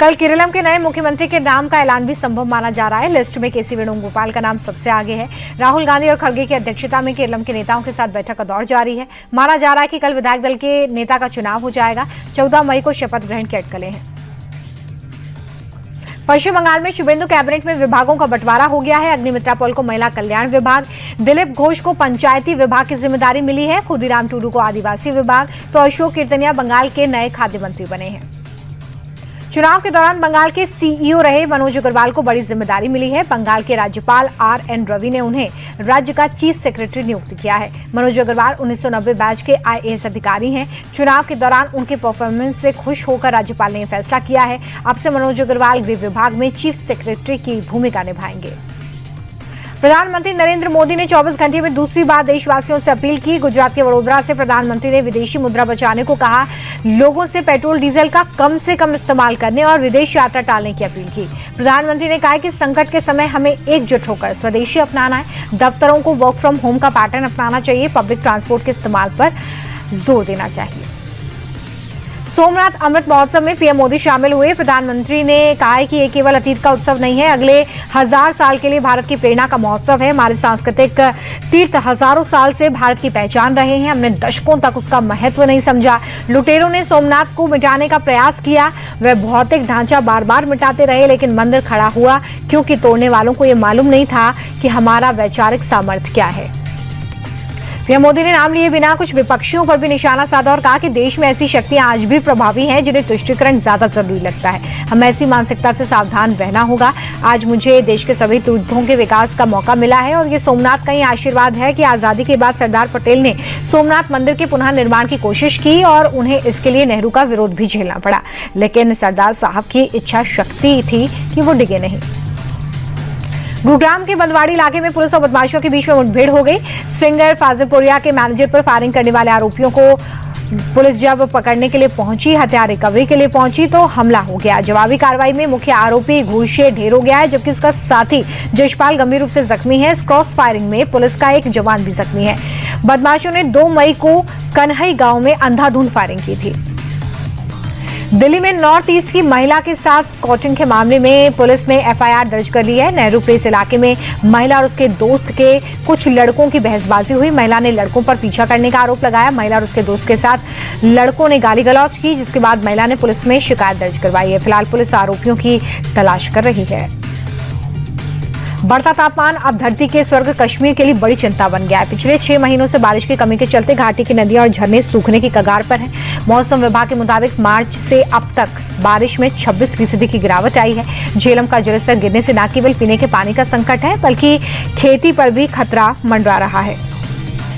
कल केरलम के नए मुख्यमंत्री के नाम का ऐलान भी संभव माना जा रहा है। लिस्ट में केसी वेणुगोपाल का नाम सबसे आगे है। राहुल गांधी और खड़गे की अध्यक्षता में केरलम के नेताओं के साथ बैठक का दौर जारी है। माना जा रहा है कि कल विधायक दल के नेता का चुनाव हो जाएगा। 14 मई को शपथ ग्रहण की अटकलें हैं। पश्चिम बंगाल में शुभेंदु कैबिनेट में विभागों का बंटवारा हो गया है। अग्निमित्रा पॉल को महिला कल्याण विभाग, दिलीप घोष को पंचायती विभाग की जिम्मेदारी मिली है। खुदीराम टूडू को आदिवासी विभाग, तो अशोक कीर्तनिया बंगाल के नए खाद्य मंत्री बने हैं। चुनाव के दौरान बंगाल के सीईओ रहे मनोज अग्रवाल को बड़ी जिम्मेदारी मिली है। बंगाल के राज्यपाल RN रवि ने उन्हें राज्य का चीफ सेक्रेटरी नियुक्त किया है। मनोज अग्रवाल 1990 बैच के IAS अधिकारी हैं। चुनाव के दौरान उनके परफॉर्मेंस से खुश होकर राज्यपाल ने यह फैसला किया है। अब से मनोज अग्रवाल गृह विभाग में चीफ सेक्रेटरी की भूमिका निभाएंगे। प्रधानमंत्री नरेंद्र मोदी ने 24 घंटे में दूसरी बार देशवासियों से अपील की। गुजरात के वडोदरा से प्रधानमंत्री ने विदेशी मुद्रा बचाने को कहा। लोगों से पेट्रोल डीजल का कम से कम इस्तेमाल करने और विदेश यात्रा टालने की अपील की। प्रधानमंत्री ने कहा कि संकट के समय हमें एकजुट होकर स्वदेशी अपनाना है। दफ्तरों को वर्क फ्रॉम होम का पैटर्न अपनाना चाहिए। पब्लिक ट्रांसपोर्ट के इस्तेमाल पर जोर देना चाहिए। सोमनाथ अमृत महोत्सव में पीएम मोदी शामिल हुए। प्रधानमंत्री ने कहा है कि ये केवल अतीत का उत्सव नहीं है, अगले 1000 साल के लिए भारत की प्रेरणा का महोत्सव है। हमारे सांस्कृतिक तीर्थ हजारों साल से भारत की पहचान रहे हैं। हमने दशकों तक उसका महत्व नहीं समझा। लुटेरों ने सोमनाथ को मिटाने का प्रयास किया। वह भौतिक ढांचा बार बार मिटाते रहे, लेकिन मंदिर खड़ा हुआ क्योंकि तोड़ने वालों को यह मालूम नहीं था कि हमारा वैचारिक सामर्थ्य क्या है। पीएम मोदी ने नाम लिए बिना कुछ विपक्षियों पर भी निशाना साधा और कहा कि देश में ऐसी शक्तियां आज भी प्रभावी हैं जिन्हें तुष्टीकरण ज्यादा जरूरी लगता है। हमें ऐसी मानसिकता से सावधान रहना होगा। आज मुझे देश के सभी तीर्थों के विकास का मौका मिला है और ये सोमनाथ का ही आशीर्वाद है कि आजादी के बाद सरदार पटेल ने सोमनाथ मंदिर के पुनः निर्माण की कोशिश की और उन्हें इसके लिए नेहरू का विरोध भी झेलना पड़ा, लेकिन सरदार साहब की इच्छा शक्ति थी कि वो डिगे नहीं। गुरुग्राम के बंदवाड़ी इलाके में पुलिस और बदमाशों के बीच में मुठभेड़ हो गई। सिंगर फाजिलपुरिया के मैनेजर पर फायरिंग करने वाले आरोपियों को पुलिस जब पकड़ने के लिए पहुंची, हथियार रिकवरी के लिए पहुंची तो हमला हो गया। जवाबी कार्रवाई में मुख्य आरोपी घूसे ढेर हो गया है, जबकि इसका साथी जशपाल गंभीर रूप से जख्मी है। इस क्रॉस फायरिंग में पुलिस का एक जवान भी जख्मी है। बदमाशों ने 2 मई को कन्हई गांव में अंधाधुंध फायरिंग की थी। दिल्ली में नॉर्थ ईस्ट की महिला के साथ स्कॉचिंग के मामले में पुलिस ने FIR दर्ज कर ली है। नेहरू प्लेस इलाके में महिला और उसके दोस्त के कुछ लड़कों की बहसबाजी हुई। महिला ने लड़कों पर पीछा करने का आरोप लगाया। महिला और उसके दोस्त के साथ लड़कों ने गाली गलौज की, जिसके बाद महिला ने पुलिस में शिकायत दर्ज करवाई है। फिलहाल पुलिस आरोपियों की तलाश कर रही है। बढ़ता तापमान अब धरती के स्वर्ग कश्मीर के लिए बड़ी चिंता बन गया है। पिछले 6 महीनों से बारिश की कमी के चलते घाटी की नदियां और झरने सूखने की कगार पर हैं। मौसम विभाग के मुताबिक मार्च से अब तक बारिश में 26% की गिरावट आई है। झेलम का जलस्तर गिरने से न केवल पीने के पानी का संकट है, बल्कि खेती पर भी खतरा मंडरा रहा है।